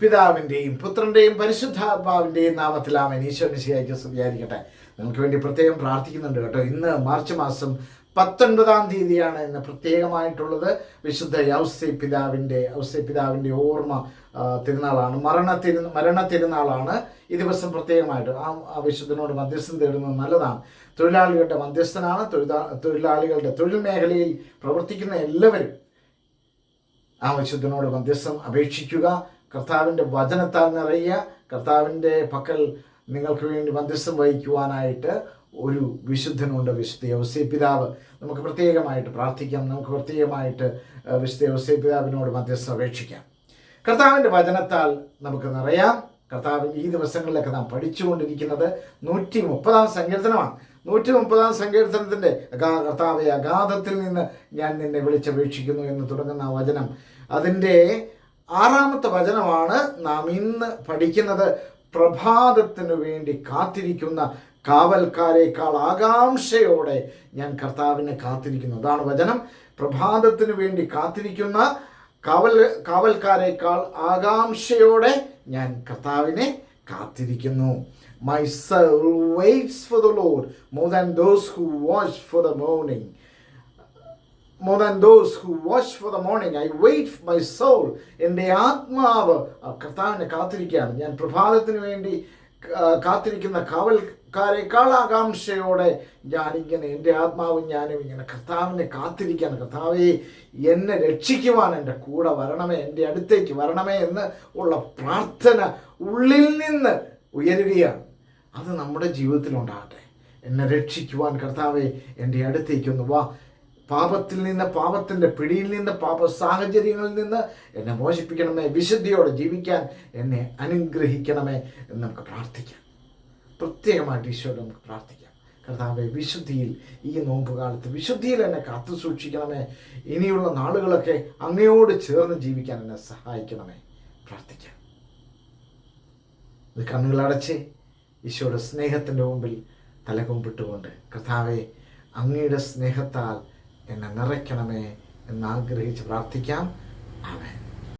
പിതാവിൻ്റെയും പുത്രൻ്റെയും പരിശുദ്ധാത്മാവിൻ്റെയും നാമത്തിൽ ആമേൻ. ഈശോ മിശിഹായ്ക്ക് സ്തുതിയായിരിക്കട്ടെ. നിങ്ങൾക്ക് വേണ്ടി പ്രത്യേകം പ്രാർത്ഥിക്കുന്നുണ്ട് കേട്ടോ. ഇന്ന് മാർച്ച് മാസം 19-ാം തീയതിയാണ് ഇന്ന് പ്രത്യേകമായിട്ടുള്ളത്. വിശുദ്ധ ഔസേപ്പിതാവിൻ്റെ ഓർമ്മ തിരുനാളാണ്, മരണ തിരുനാളാണ്. ഈ ദിവസം പ്രത്യേകമായിട്ട് ആ വിശുദ്ധനോട് മധ്യസ്ഥം തേടുന്നത് നല്ലതാണ്. തൊഴിലാളികളുടെ മധ്യസ്ഥനാണ്. തൊഴിലാളികളുടെ തൊഴിൽ മേഖലയിൽ പ്രവർത്തിക്കുന്ന എല്ലാവരും ആ വിശുദ്ധനോട് മധ്യസ്ഥം അപേക്ഷിക്കുക. കർത്താവിൻ്റെ വചനത്താൽ നിറയുക. കർത്താവിൻ്റെ പക്കൽ നിങ്ങൾക്ക് വേണ്ടി മധ്യസ്ഥം വഹിക്കുവാനായിട്ട് ഒരു വിശുദ്ധനുണ്ട്, വിശുദ്ധ ഔസേപ്പിതാവ്. നമുക്ക് പ്രത്യേകമായിട്ട് പ്രാർത്ഥിക്കാം. നമുക്ക് പ്രത്യേകമായിട്ട് വിശുദ്ധ ഔസേപ്പിതാവിനോട് മധ്യസ്ഥം അപേക്ഷിക്കാം. കർത്താവിൻ്റെ വചനത്താൽ നമുക്ക് നിറയാം. കർത്താവിൻ്റെ ഈ ദിവസങ്ങളിലൊക്കെ നാം പഠിച്ചുകൊണ്ടിരിക്കുന്നത് 130-ാം സങ്കീർത്തനമാണ്. 130-ാം സങ്കീർത്തനത്തിൻ്റെ കർത്താവെ, അഗാധത്തിൽ നിന്ന് ഞാൻ നിന്നെ വിളിച്ചപേക്ഷിക്കുന്നു എന്ന് തുടങ്ങുന്ന ആ വചനം, അതിൻ്റെ 6-ാമത്തെ വചനമാണ് നാം ഇന്ന് പഠിക്കുന്നത്. പ്രഭാതത്തിനു വേണ്ടി കാത്തിരിക്കുന്ന കാവൽക്കാരേക്കാൾ ആകാംക്ഷയോടെ ഞാൻ കർത്താവിനെ കാത്തിരിക്കുന്നു. അതാണ് വചനം. പ്രഭാതത്തിനു വേണ്ടി കാത്തിരിക്കുന്ന കാവൽക്കാരേക്കാൾ ആകാംക്ഷയോടെ ഞാൻ കർത്താവിനെ കാത്തിരിക്കുന്നു. My soul waits for the Lord more than those who watch for the morning. More than those who watch for the morning, I wait for my soul. എൻ്റെ ആത്മാവ് കർത്താവിനെ കാത്തിരിക്കുകയാണ്. ഞാൻ പ്രഭാതത്തിന് വേണ്ടി കാത്തിരിക്കുന്ന കാവൽക്കാരേക്കാൾ ആകാംക്ഷയോടെ ഞാനിങ്ങനെ, എൻ്റെ ആത്മാവും ഞാനും ഇങ്ങനെ കർത്താവിനെ കാത്തിരിക്കുകയാണ്. കർത്താവെ, എന്നെ രക്ഷിക്കുവാൻ എൻ്റെ കൂടെ വരണമേ, എൻ്റെ അടുത്തേക്ക് വരണമേ എന്ന് ഉള്ള പ്രാർത്ഥന ഉള്ളിൽ നിന്ന് ഉയരുകയാണ്. അത് നമ്മുടെ ജീവിതത്തിലുണ്ടാകട്ടെ. എന്നെ രക്ഷിക്കുവാൻ കർത്താവെ എൻ്റെ അടുത്തേക്കൊന്ന് വാ. പാപത്തിൽ നിന്ന്, പാപത്തിൻ്റെ പിടിയിൽ നിന്ന്, പാപ സാഹചര്യങ്ങളിൽ നിന്ന് എന്നെ മോചിപ്പിക്കണമേ. വിശുദ്ധിയോടെ ജീവിക്കാൻ എന്നെ അനുഗ്രഹിക്കണമേ എന്ന് നമുക്ക് പ്രാർത്ഥിക്കാം. പ്രത്യേകമായിട്ട് ഈശോയോട് നമുക്ക് പ്രാർത്ഥിക്കാം. കർത്താവെ, വിശുദ്ധിയിൽ, ഈ നോമ്പ് കാലത്ത് വിശുദ്ധിയിൽ എന്നെ കാത്തു സൂക്ഷിക്കണമേ. ഇനിയുള്ള നാളുകളൊക്കെ അങ്ങയോട് ചേർന്ന് ജീവിക്കാൻ എന്നെ സഹായിക്കണമേ. പ്രാർത്ഥിക്കാം. ഇത് കണ്ണുകളടച്ച് ഈശോയുടെ സ്നേഹത്തിൻ്റെ മുമ്പിൽ തലകുമ്പിട്ടുകൊണ്ട്, കർത്താവെ, അങ്ങയുടെ സ്നേഹത്താൽ എന്നെ നിറയ്ക്കണമേ എന്നാഗ്രഹിച്ച് പ്രാർത്ഥിക്കാം. ആമേൻ.